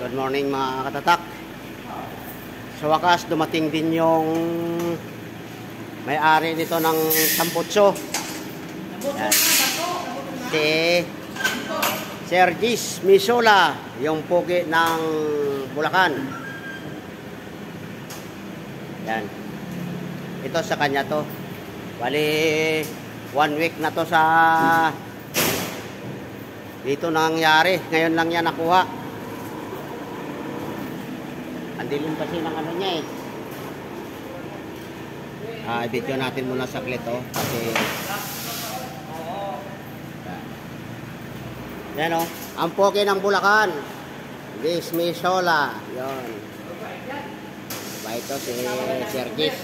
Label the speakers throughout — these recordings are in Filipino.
Speaker 1: Good morning mga katatak. Sa wakas dumating din yung may-ari nito ng Tambutso. Si Sergis Misola, yung pugi ng Bulacan. Yan. Ito sa kanya to. Bali 1 week na to sa dito nangyari. Ngayon lang yan nakuha. Andilim kasi ng ano niya eh. I-video natin muna saglit oh. Kasi yan oh. Ang poke ng Bulacan. This Misola. Yun. Diba ito si Sergis.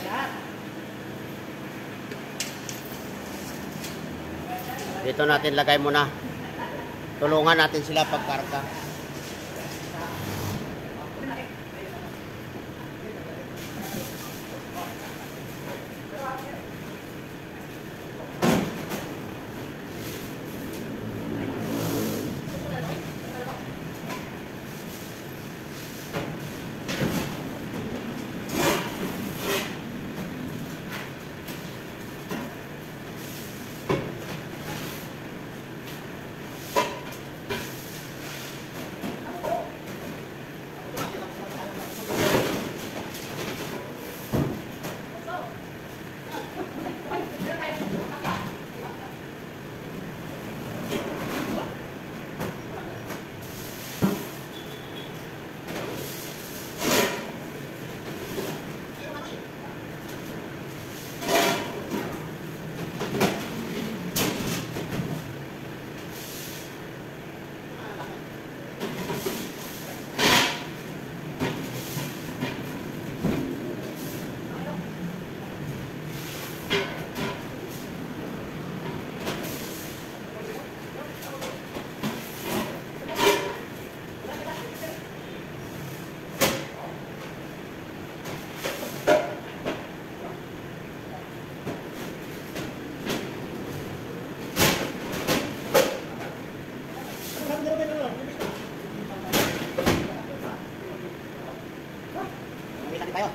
Speaker 1: Dito natin lagay muna. Tulungan natin sila pagkarga. Tayo.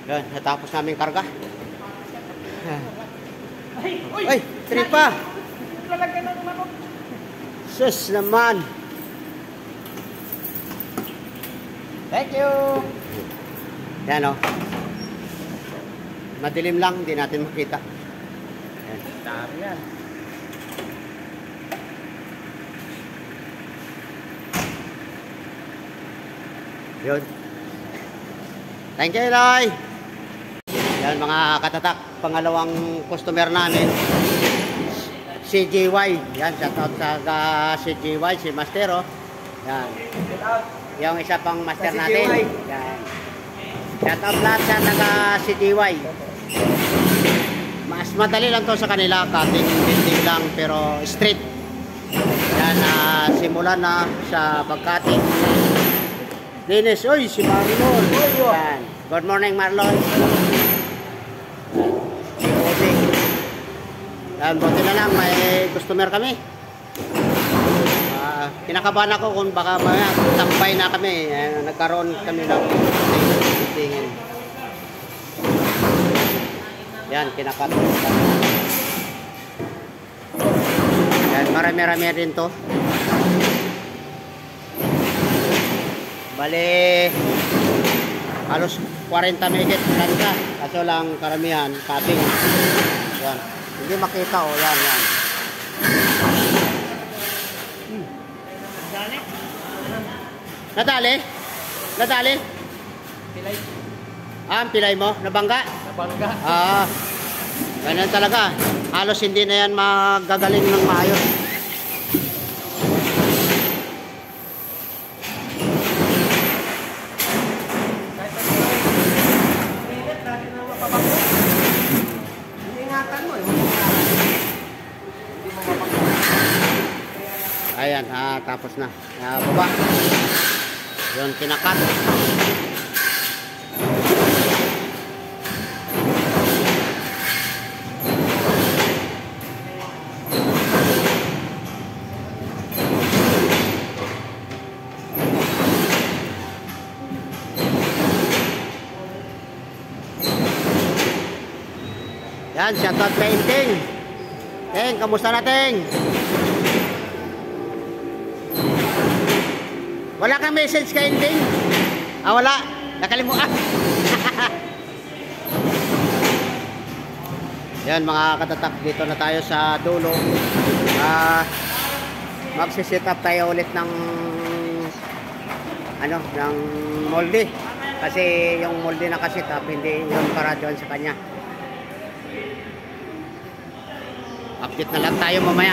Speaker 1: Yan, natapos namin karga. Ay, tripa. Sus naman. Thank you. Yan o. Madilim lang, hindi natin makita. Ayan, tari yan. Yun. Thank you, Eloy. Yan mga katatak, pangalawang customer namin. CJY. Yan, shoutout sa CJY, si Master, oh. Yan. Yung isa pang master natin. Yan. Shoutout lahat sa taga-CJY. Mas madali lang to sa kanila, cutting building lang pero straight. Yan, simulan na sa pag-cutting. Dennis, oy, si Marlon. Yan. Good morning, Marlon. Yan, buti na lang, may customer kami. Kinakabahan ako kung baka tambay na kami. Nagkaroon kami ng tingin. Yan, kinakat. Yan, marami-rami din to. Bale, halos 40 megit lansa. Kaso lang karamihan, cutting. Yan. Hindi makita oh, yan, yan. Nadali? Nadali? Pilay. Ang pilay mo? Nabangga? Nabangga. Ganyan talaga. Halos hindi na yan magagaling ng maayos. Ayan, tapos na. Baba. Yun, kinakat. Yan, shoutout kay Ting. Ting, kamusta na Ting? Wala kang message kay Ting? Ah, wala. Nakalimutan. Yan mga katatak, dito na tayo sa dulo. Magsiset up tayo ulit ng ng molde. Kasi yung molde na kasit up, hindi yun para doon sa kanya. Update na lang tayo mamaya.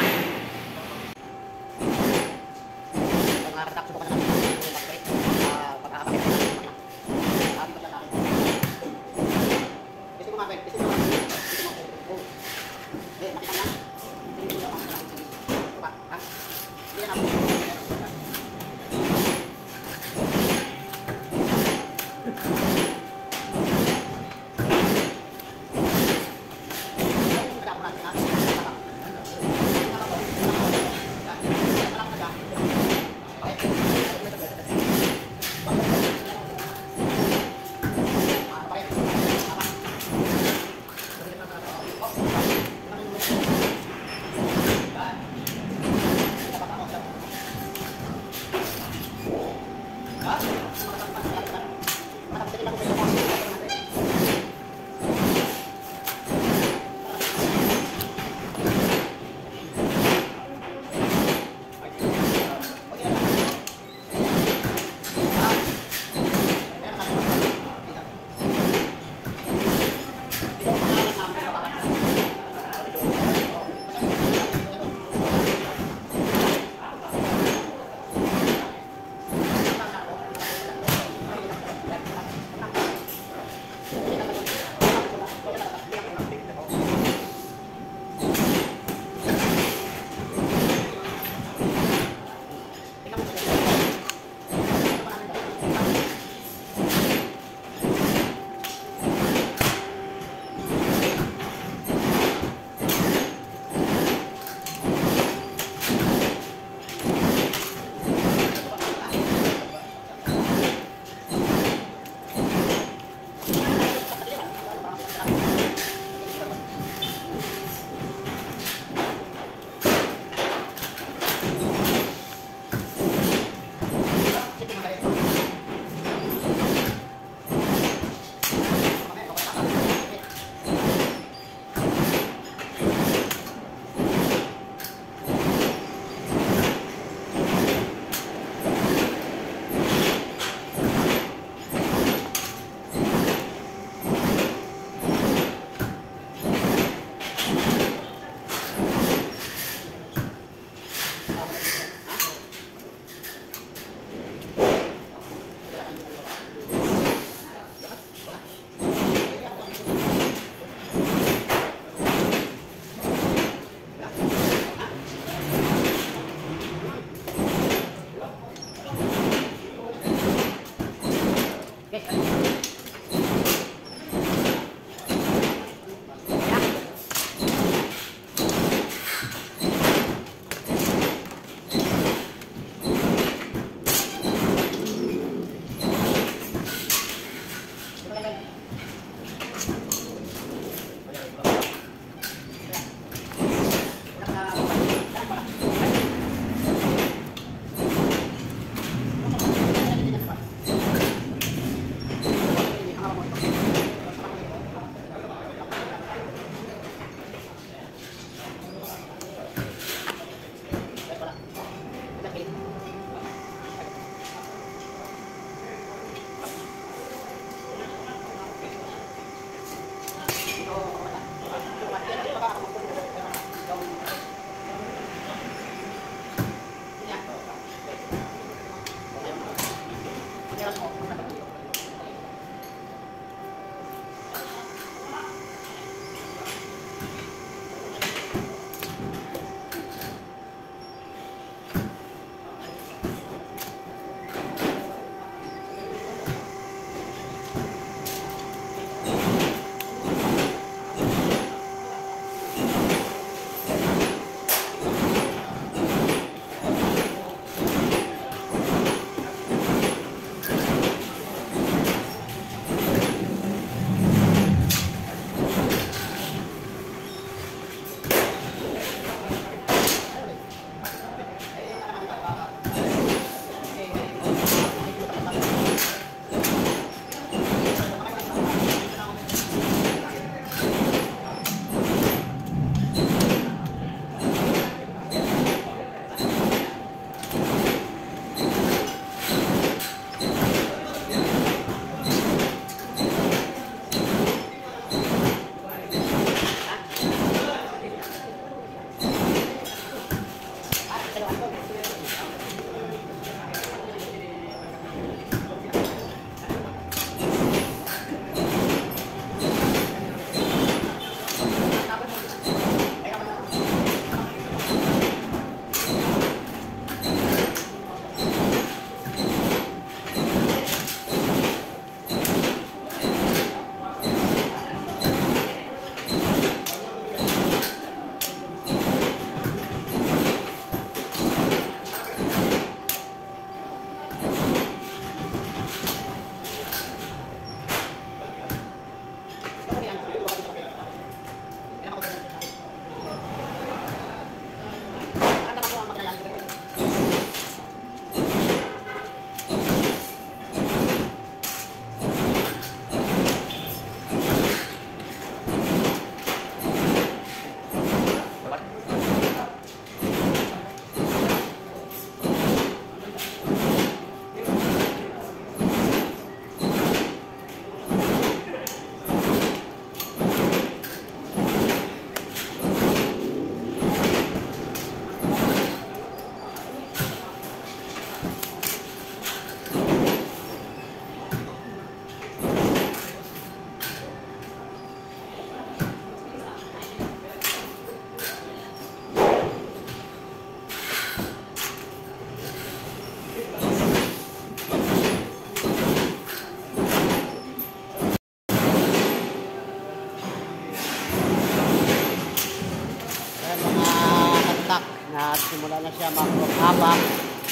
Speaker 1: siya mag-apak.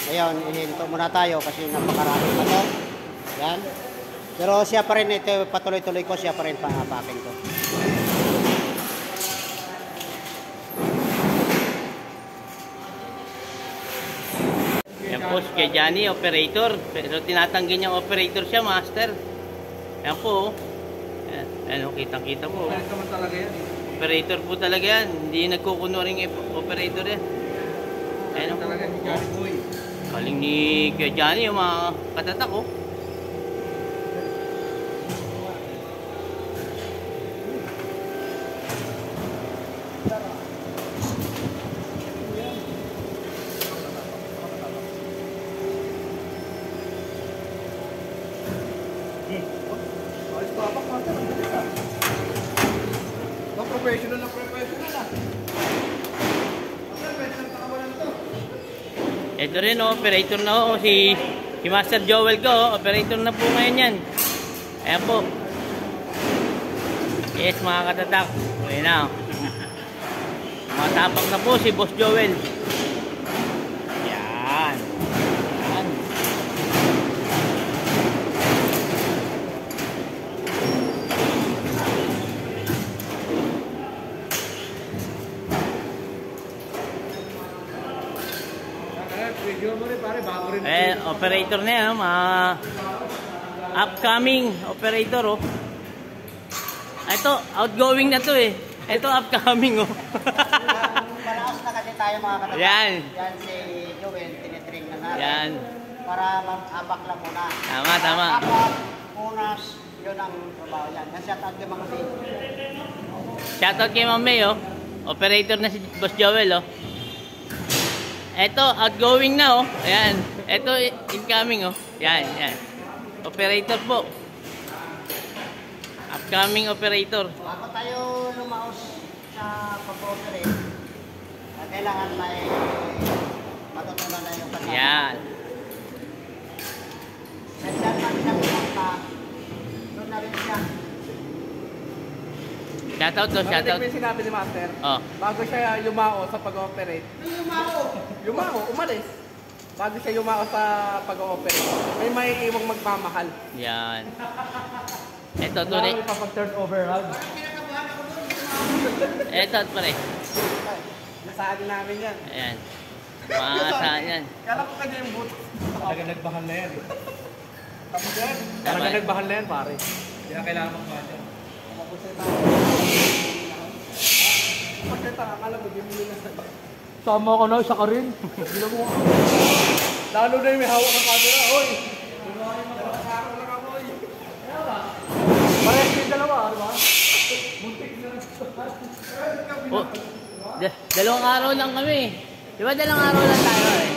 Speaker 1: Ngayon, ihinto muna tayo kasi napakarami pa to. Yan. Pero siya pa rin, ito patuloy-tuloy ko, siya pa rin pa-apakin ko.
Speaker 2: Yan po si kay Johnny, operator. Pero tinatanggi niyang operator siya, master. Yan po. Yan, kitang-kita po.
Speaker 3: Operator talaga yan.
Speaker 2: Operator po talaga yan. Hindi nagkukunwaring operator yan. Ayan
Speaker 3: Talaga ni Johnny Boy.
Speaker 2: Kaling ni kay Johnny, yung mga katatak oh.
Speaker 3: Professional na professional ah.
Speaker 2: Ito rin oh, operator na oh, si Master Joel ko oh, operator na po ngayon yan. Ayan po. Yes mga katatak. Ayan na oh. Matapang na po si Boss Joel. Yan. Yan. Operator na yan, mga upcoming operator oh. Ito, outgoing na to eh. Ito upcoming oh.
Speaker 1: Malakas na kasi tayo mga katatak.
Speaker 2: Yan.
Speaker 1: Yan si Joel, tinitrain na natin.
Speaker 2: Yan.
Speaker 1: Para mag-apak lang muna.
Speaker 2: Tama.
Speaker 1: Apak, unas, yun ang trabaho yan. Shout out kay mga May.
Speaker 2: Shoutout kay Ma'am May oh. Operator na si Boss Joel oh. Ito, outgoing na oh. Ayan. Ito, incoming oh. Yan. Operator po. Upcoming operator.
Speaker 1: Bago tayo lumaos sa pag-operate, kailangan may matutunan na yung kasama.
Speaker 2: Yan.
Speaker 1: Nandiyan man siya pumunta, doon na rin siya.
Speaker 2: Shoutout to, shoutout.
Speaker 3: May sinabi ni Master,
Speaker 2: Oh.
Speaker 3: bago siya yumao sa pag-ooperate. Yumao, umalis. Bago siya yumao sa pag-ooperate, may maiiwang magmamahal.
Speaker 2: Yan. Ito, tunay.
Speaker 3: May papag-turn over hug.
Speaker 2: Ito, pare.
Speaker 3: Nasaan namin yan.
Speaker 2: Ayan. Maasahan yan.
Speaker 3: Kala ko kanya yung buto. Talaga nagbahal na yan eh. Tapos yan. Talaga
Speaker 2: Tama.
Speaker 3: nagbahal na yan pare. Hindi na kailangan magmahal yan. Pagkita, akala mo, bimili na sa... Sama ka na, isa ka rin. Bila mo ka. Lalo na yung may hawak ng camera. Hoy! Dalawang lang ako eh. Parehas yung dalawa, di ba? Buntik na lang.
Speaker 2: Oh, dalawang araw lang kami. Di ba dalawang araw lang tayo eh?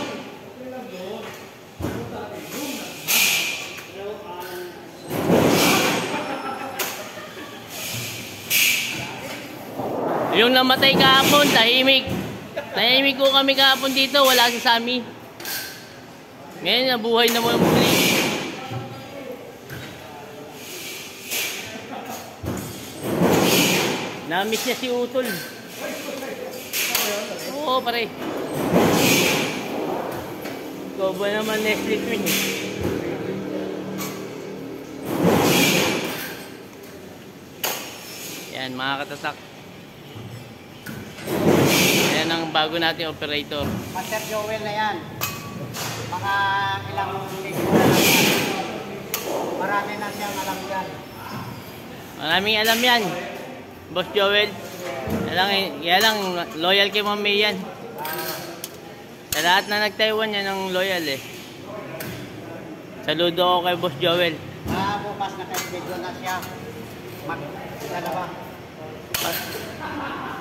Speaker 2: Yung namatay kahapon, tahimik. Tahimik ko kami kahapon dito, wala si Sammy. Ngayon, nabuhay na mo yung muli. Na-miss niya si Utol. Oo, pare. Ikaw ba naman Netflix mo niya? Yan, mga katatak. Yan ang bago nating operator.
Speaker 1: Master Joel na yan. Mga ilang linggo na lang. Marami na siyang alam yan.
Speaker 2: Maraming alam yan. Boss Joel. Kaya lang, loyal kay Ma'am May yan. Sa lahat na nag-Taiwan yan ang loyal eh. Saludo ako kay Boss Joel.
Speaker 1: Bukas na video na siya. Mag-dalawa.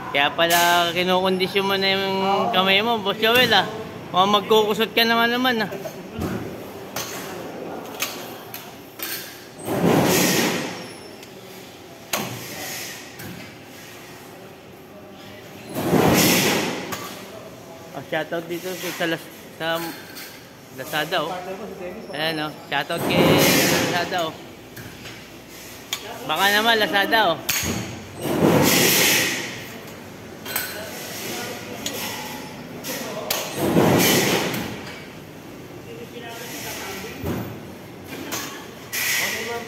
Speaker 2: Kaya pala kinukondisyon mo na yung kamay mo, Boss Joel ah. Mukhang magkukusot ka naman ah. Oh, shoutout dito sa Lazada oh. Ayan oh, shoutout kay Lazada oh. Baka naman Lazada oh.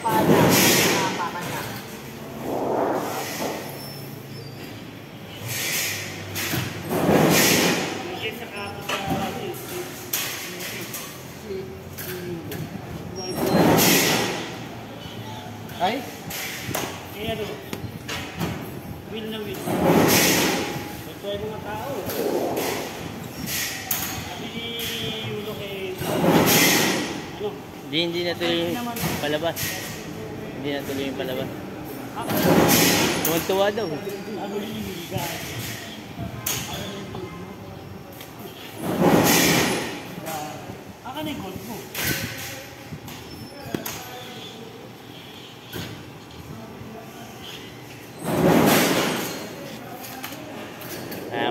Speaker 1: paa niya. Napakan niya. Ay?
Speaker 3: Kaya ano? Wheel na wheel. Ito ay mga tao. Sabi ni Yulo kay... Ano?
Speaker 2: Hindi natuloy yung palabas. Hindi natuloy yung palabas. Tuwa daw.
Speaker 3: Ano yung liga? Akan ay gold mo.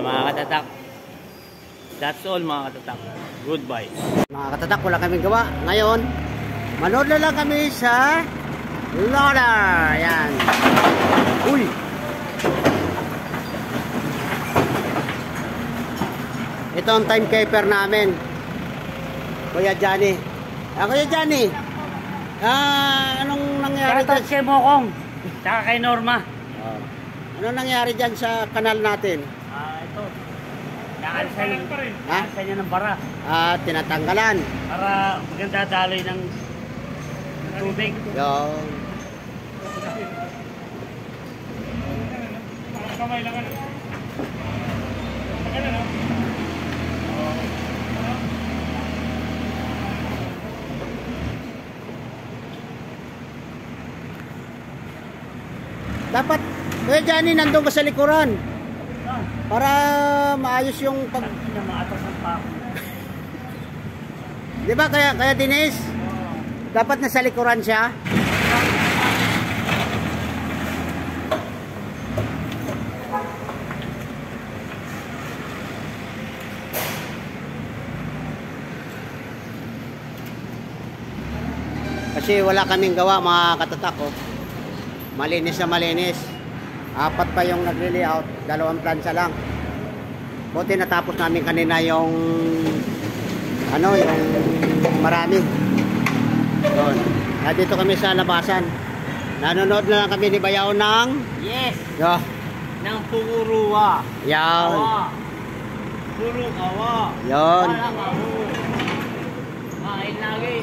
Speaker 2: Mga katatak. That's all mga katatak. Goodbye.
Speaker 1: Mga katatak, wala kaming gawa. Ngayon, manood na lang kami sa loader. Ayan. Uy! Ito ang timekeeper namin. Kuya Johnny. Kuya Johnny. Anong nangyari dyan?
Speaker 3: Kay Mokong. Tsaka kay Norma.
Speaker 1: Anong nangyari dyan sa kanal natin?
Speaker 3: Ito. Nakalisan niya ng bara.
Speaker 1: Tinatanggalan.
Speaker 3: Para maganda daloy ng tubig.
Speaker 1: Yung...
Speaker 3: Kamay lang ano. Maganda no?
Speaker 1: Dapat, Kuya Johnny, nandun ka sa likuran. Para maayos yung pag...
Speaker 3: Maatas ng pako.
Speaker 1: Di ba, kaya Denise? Dapat nasa likuran siya. Kasi wala kaming gawa, mga katatak, oh. Malinis na malinis. 4 pa yung nagli-layout, 2 plansa lang. Buti natapos namin kanina yung yung marami. Doon. Dito kami sa labasan. Nanonood na lang kami ni Bayaw ng
Speaker 2: Yes!
Speaker 1: Yo.
Speaker 2: Ng Puguruwa.
Speaker 1: Yan.
Speaker 2: Puro awa.
Speaker 1: Yon.
Speaker 2: Walang awo. Kain lagi.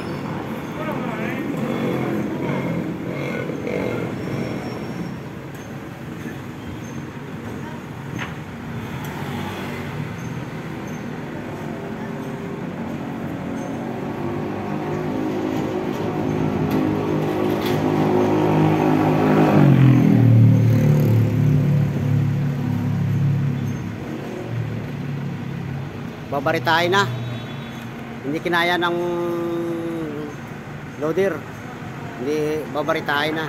Speaker 1: Babaritahin na. Hindi kinaya ng loader. Hindi babaritahin na.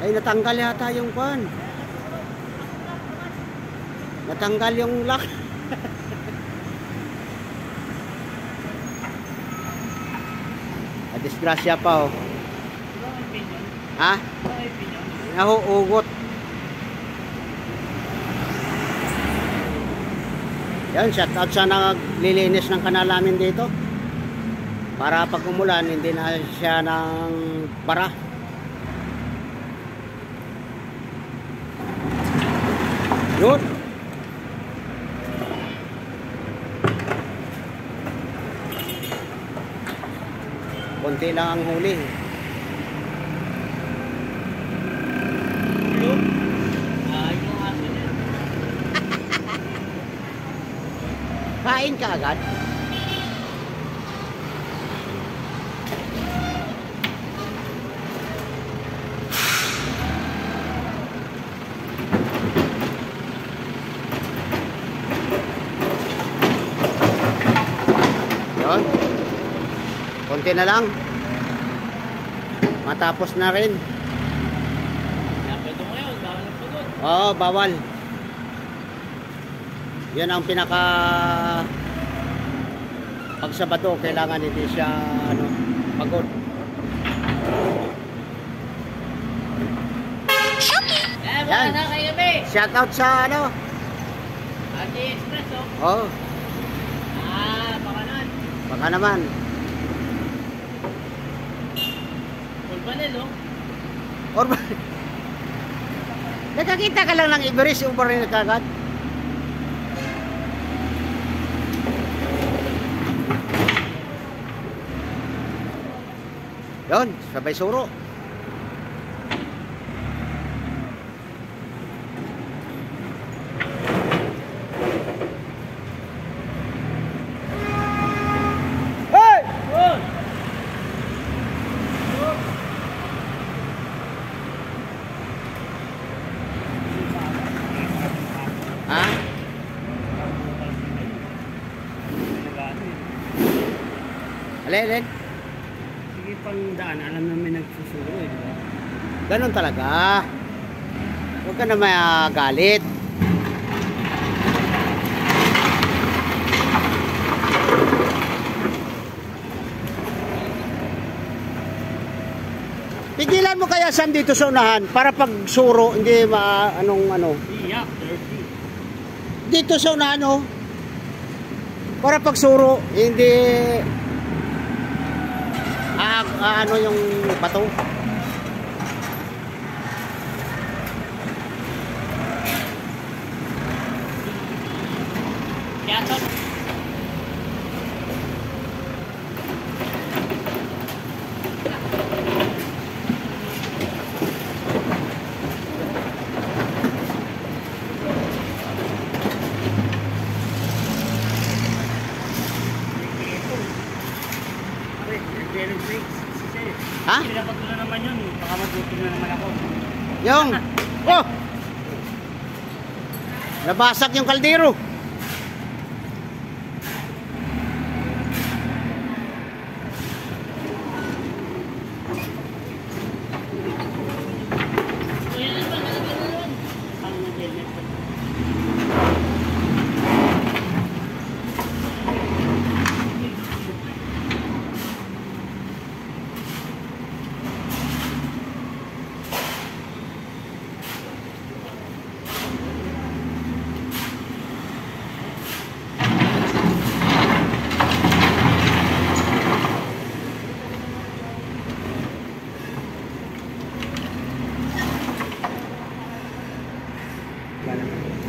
Speaker 1: Ay, natanggal yata yung pan. Natanggal yung lock. Disgrasya pa, oh. Ha? Nahuugot. Yan, shout out sa naglilinis ng kanal namin dito. Para pag umulan, hindi na siya ng bara. Yun. Konti lang ang huli. Kain ka agad? Yun. Konti na lang. Matapos na rin.
Speaker 2: Pwede mo yun, bawal ang pagod.
Speaker 1: Oo, bawal. Yan ang pinaka pag Sabado kailangan hindi siya pagod.
Speaker 2: Baka na kayo gabi.
Speaker 1: Shout out sa
Speaker 2: Ate Express, oh.
Speaker 1: Oh,
Speaker 2: Baka naman.
Speaker 1: baka naman.
Speaker 2: Orbanel, oh.
Speaker 1: Orban. Nakakita ka lang ng Everest, Orbanel kagad. Yun, sabay suro. Hey! Ha? Alin?
Speaker 3: Sige pang daan, alam na may nagsusuro eh, di ba?
Speaker 1: Ganon talaga. Huwag ka na magalit. Pigilan mo kaya Sam dito sa unahan para pag suro hindi ano.
Speaker 3: Iya, 30.
Speaker 1: Dito sa unahan oh. Para pag suro hindi ano yung bato.
Speaker 2: Yatot.
Speaker 1: Ha?
Speaker 3: Dapat ko na naman yun, baka mabuti na naman ako.
Speaker 1: Yung oh. Nabasag yung kaldero.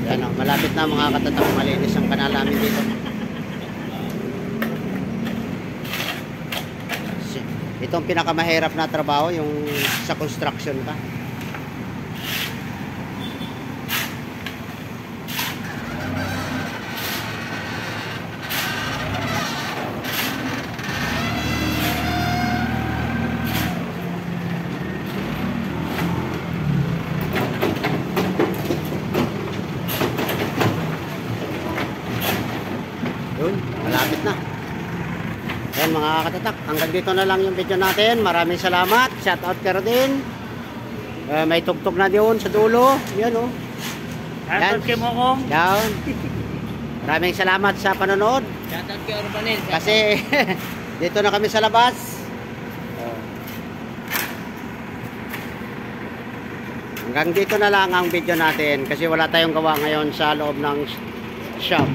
Speaker 1: Yan o, malapit na mga katatak, malinis ang kanal namin dito. Itong pinakamahirap na trabaho, yung sa construction ka. Yun, malapit na. Yan mga katatak, hanggang dito na lang yung video natin. Maraming salamat. Shout out ka din. May tugtog na doon sa dulo. Yan o.
Speaker 3: Shoutout kay Mokong.
Speaker 1: Yan. Maraming salamat sa panonood.
Speaker 2: Yatot kay Orbanel.
Speaker 1: Kasi dito na kami sa labas. Hanggang dito na lang ang video natin kasi wala tayong gawa ngayon sa loob ng shop.